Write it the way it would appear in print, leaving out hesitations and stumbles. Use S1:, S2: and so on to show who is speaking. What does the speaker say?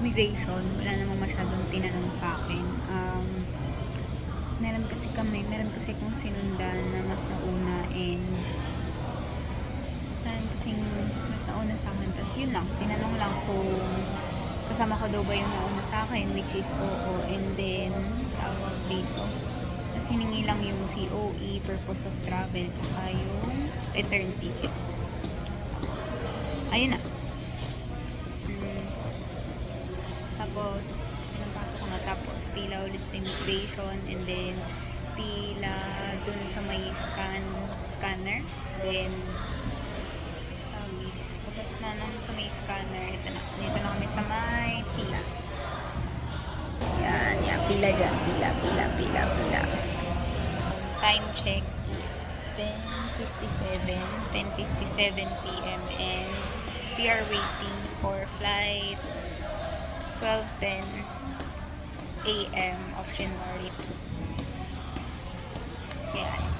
S1: immigration, wala namang masyadong tinanong sa akin. Meron kasi kung sinundan na mas nauna, and meron kasing mas nauna sa akin. Tapos yun lang, tinanong lang kung kasama ko daw ba yung nauna sa akin, which is oo. And then, tawag dito, tapos hiningi lang yung COE, purpose of travel, tsaka yung return ticket. Ayun na. Tapos, pinapasok ko na, tapos pila ulit sa immigration, and then pila dun sa may scanner. Then, tapos na nang sa may scanner, ito na. Dito na kami sa may pila. Yan, pila dyan. Pila. Time check, it's 10:57 p.m. and we are waiting for flight 12:10 a.m. of January 2. Yan.